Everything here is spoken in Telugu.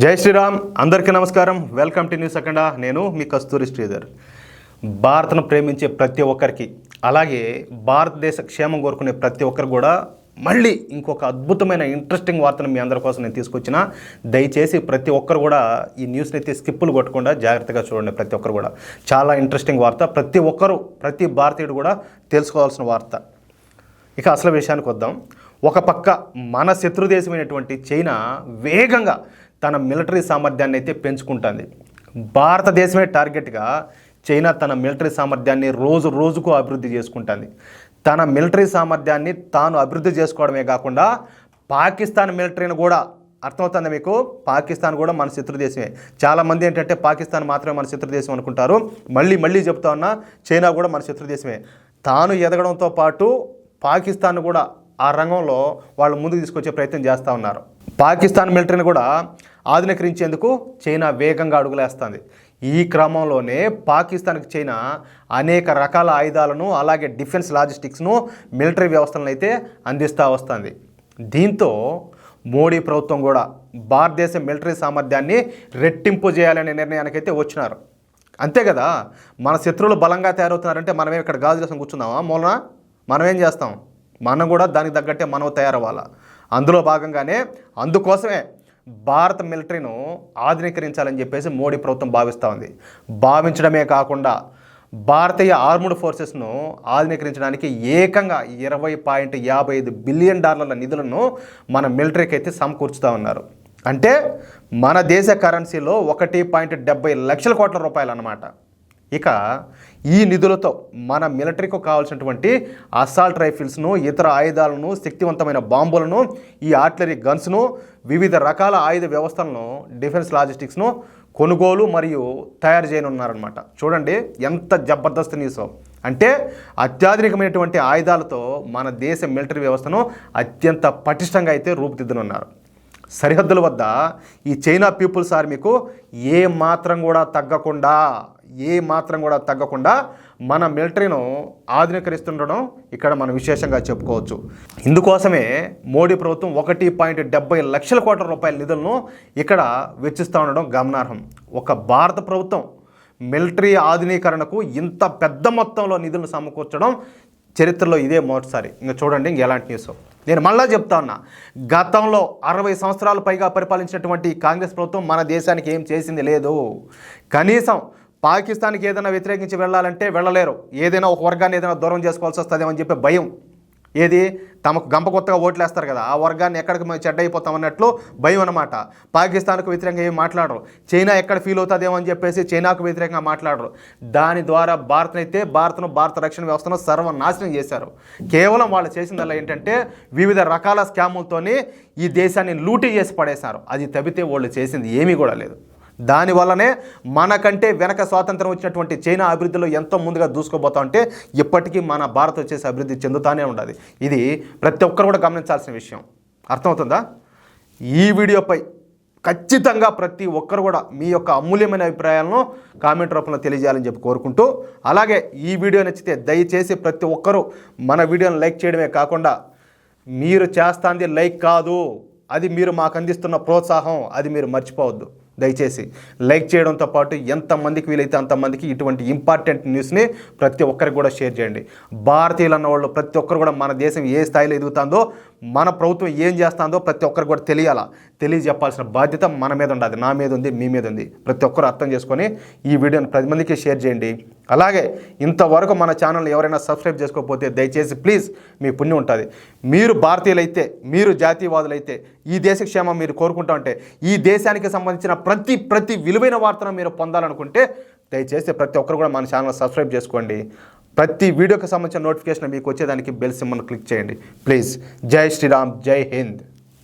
జై శ్రీరామ్. అందరికీ నమస్కారం. వెల్కమ్ టు న్యూస్ అఖండ. నేను మీ కస్తూరి శ్రీధర్. భారత్ను ప్రేమించే ప్రతి ఒక్కరికి, అలాగే భారతదేశ క్షేమం కోరుకునే ప్రతి ఒక్కరు కూడా మళ్ళీ ఇంకొక అద్భుతమైన ఇంట్రెస్టింగ్ వార్తను మీ అందరి కోసం నేను తీసుకొచ్చిన. దయచేసి ప్రతి ఒక్కరు కూడా ఈ న్యూస్ని అయితే స్కిప్పులు కొట్టకుండా జాగ్రత్తగా చూడండి. ప్రతి ఒక్కరు కూడా చాలా ఇంట్రెస్టింగ్ వార్త, ప్రతి ఒక్కరు ప్రతి భారతీయుడు కూడా తెలుసుకోవాల్సిన వార్త. ఇక అసలు విషయానికి వద్దాం. ఒక పక్క మన శత్రుదేశమైనటువంటి చైనా వేగంగా తన మిలిటరీ సామర్థ్యాన్ని అయితే పెంచుకుంటుంది. భారతదేశమే టార్గెట్గా చైనా తన మిలిటరీ సామర్థ్యాన్ని రోజు రోజుకు అభివృద్ధి చేసుకుంటుంది. తన మిలిటరీ సామర్థ్యాన్ని తాను అభివృద్ధి చేసుకోవడమే కాకుండా పాకిస్తాన్ మిలిటరీని కూడా, అర్థమవుతుంది మీకు, పాకిస్తాన్ కూడా మన శత్రుదేశమే. చాలామంది ఏంటంటే పాకిస్తాన్ మాత్రమే మన శత్రుదేశం అనుకుంటారు. మళ్ళీ చెప్తా ఉన్నా, చైనా కూడా మన శత్రుదేశమే. తాను ఎదగడంతో పాటు పాకిస్తాన్ కూడా ఆ రంగంలో వాళ్ళు ముందుకు తీసుకొచ్చే ప్రయత్నం చేస్తూ ఉన్నారు. పాకిస్తాన్ మిలిటరీని కూడా ఆధునీకరించేందుకు చైనా వేగంగా అడుగులేస్తుంది. ఈ క్రమంలోనే పాకిస్తాన్కి చైనా అనేక రకాల ఆయుధాలను, అలాగే డిఫెన్స్ లాజిస్టిక్స్ను, మిలిటరీ వ్యవస్థలను అయితే అందిస్తూ వస్తుంది. దీంతో మోడీ ప్రభుత్వం కూడా భారతదేశ మిలిటరీ సామర్థ్యాన్ని రెట్టింపు చేయాలనే నిర్ణయానికైతే వచ్చినారు. అంతే కదా, మన శత్రువులు బలంగా తయారవుతున్నారంటే మనమే ఇక్కడ గాజు కోసం కూర్చుందామా? మూలన మనమేం చేస్తాం? మనం కూడా దానికి తగ్గట్టే మనం తయారవ్వాలా. అందులో భాగంగానే అందుకోసమే భారత మిలిటరీను ఆధునీకరించాలని చెప్పేసి మోడీ ప్రభుత్వం భావిస్తూ ఉంది. భావించడమే కాకుండా భారతీయ ఆర్మ్డ్ ఫోర్సెస్ను ఆధునీకరించడానికి ఏకంగా $20.55 బిలియన్ నిధులను మన మిలిటరీకి అయితే సమకూర్చుతూ ఉన్నారు. అంటే మన దేశ కరెన్సీలో 1.70 లక్షల కోట్ల రూపాయలు అన్నమాట. ఇక ఈ నిధులతో మన మిలిటరీకి కావాల్సినటువంటి అసాల్ట్ రైఫిల్స్ను, ఇతర ఆయుధాలను, శక్తివంతమైన బాంబులను, ఈ ఆర్టిలరీ గన్స్ను, వివిధ రకాల ఆయుధ వ్యవస్థలను, డిఫెన్స్ లాజిస్టిక్స్ను కొనుగోలు మరియు తయారు చేయనున్నారనమాట. చూడండి ఎంత జబర్దస్త్ న్యూస్. అంటే అత్యాధునికమైనటువంటి ఆయుధాలతో మన దేశ మిలిటరీ వ్యవస్థను అత్యంత పటిష్టంగా అయితే రూపుదిద్దనున్నారు. సరిహద్దుల వద్ద ఈ చైనా పీపుల్స్ ఆర్మీకు ఏ మాత్రం కూడా తగ్గకుండా మన మిలిటరీను ఆధునీకరిస్తుండడం ఇక్కడ మనం విశేషంగా చెప్పుకోవచ్చు. ఇందుకోసమే మోడీ ప్రభుత్వం 1.70 లక్షల కోట్ల రూపాయల నిధులను ఇక్కడ వెచ్చిస్తూ ఉండడం గమనార్హం. ఒక భారత ప్రభుత్వం మిలిటరీ ఆధునీకరణకు ఇంత పెద్ద మొత్తంలో నిధులను సమకూర్చడం చరిత్రలో ఇదే మొదటిసారి. ఇంకా చూడండి ఎలాంటి న్యూస్. నేను మళ్ళా చెప్తా ఉన్నా, గతంలో 60 సంవత్సరాలు పైగా పరిపాలించినటువంటి కాంగ్రెస్ ప్రభుత్వం మన దేశానికి ఏం చేసింది లేదు. కనీసం పాకిస్తాన్కి ఏదైనా వ్యతిరేకించి వెళ్ళాలంటే వెళ్ళలేరు. ఏదైనా ఒక వర్గాన్ని ఏదైనా దూరం చేసుకోవాల్సి వస్తుందేమని చెప్పి భయం. ఏది, తమకు గంప కొత్తగా ఓట్లు వేస్తారు కదా, ఆ వర్గాన్ని ఎక్కడికి మేము చెడ్డైపోతామన్నట్లు భయం అన్నమాట. పాకిస్తాన్కు వ్యతిరేకంగా ఏమి మాట్లాడరు. చైనా ఎక్కడ ఫీల్ అవుతుందేమో అని చెప్పేసి చైనాకు వ్యతిరేకంగా మాట్లాడరు. దాని ద్వారా భారత రక్షణ వ్యవస్థను సర్వనాశనం చేశారు. కేవలం వాళ్ళు చేసిందల్లా ఏంటంటే వివిధ రకాల స్కాములతోని ఈ దేశాన్ని లూటీ చేసి పడేశారు. అది తప్పితే వాళ్ళు చేసింది ఏమీ కూడా లేదు. దానివల్లనే మనకంటే వెనక స్వాతంత్రం వచ్చినటువంటి చైనా అభివృద్ధిలో ఎంతో ముందుగా దూసుకోబోతా ఉంటే ఇప్పటికీ మన భారత్ వచ్చేసి అభివృద్ధి చెందుతానే ఉండదు. ఇది ప్రతి ఒక్కరు కూడా గమనించాల్సిన విషయం. అర్థమవుతుందా? ఈ వీడియోపై ఖచ్చితంగా ప్రతి ఒక్కరు కూడా మీ యొక్క అమూల్యమైన అభిప్రాయాలను కామెంట్ రూపంలో తెలియజేయాలని చెప్పి కోరుకుంటూ, అలాగే ఈ వీడియో నచ్చితే దయచేసి ప్రతి ఒక్కరూ మన వీడియోని లైక్ చేయడమే కాకుండా, మీరు చేస్తాంది లైక్ కాదు, అది మీరు మాకు అందిస్తున్న ప్రోత్సాహం, అది మీరు మర్చిపోవద్దు. దయచేసి లైక్ చేయడంతో పాటు ఎంతమందికి వీలైతే అంతమందికి ఇటువంటి ఇంపార్టెంట్ న్యూస్ని ప్రతి ఒక్కరికి కూడా షేర్ చేయండి. భారతీయులు అన్న వాళ్ళు ప్రతి ఒక్కరు కూడా మన దేశం ఏ స్థాయిలో ఎదుగుతుందో, మన ప్రభుత్వం ఏం చేస్తుందో ప్రతి ఒక్కరికి కూడా తెలియజెప్పాల్సిన బాధ్యత మన మీద ఉండదు, నా మీద ఉంది, మీ మీద ఉంది. ప్రతి ఒక్కరు అర్థం చేసుకొని ఈ వీడియోని 10 మందికి షేర్ చేయండి. అలాగే ఇంతవరకు మన ఛానల్ని ఎవరైనా సబ్స్క్రైబ్ చేసుకోకపోతే దయచేసి ప్లీజ్, మీ పుణ్యం ఉంటుంది. మీరు భారతీయులైతే, మీరు జాతీయవాదులైతే, ఈ దేశ క్షేమం మీరు కోరుకుంటా ఉంటే, ఈ దేశానికి సంబంధించిన ప్రతి విలువైన వార్తను మీరు పొందాలనుకుంటే దయచేసి ప్రతి ఒక్కరు కూడా మన ఛానల్ సబ్స్క్రైబ్ చేసుకోండి. ప్రతి వీడియోకి సంబంధించిన నోటిఫికేషన్ మీకు వచ్చేదానికి బెల్ సింబల్ని క్లిక్ చేయండి ప్లీజ్. జై శ్రీరామ్, జై హింద్.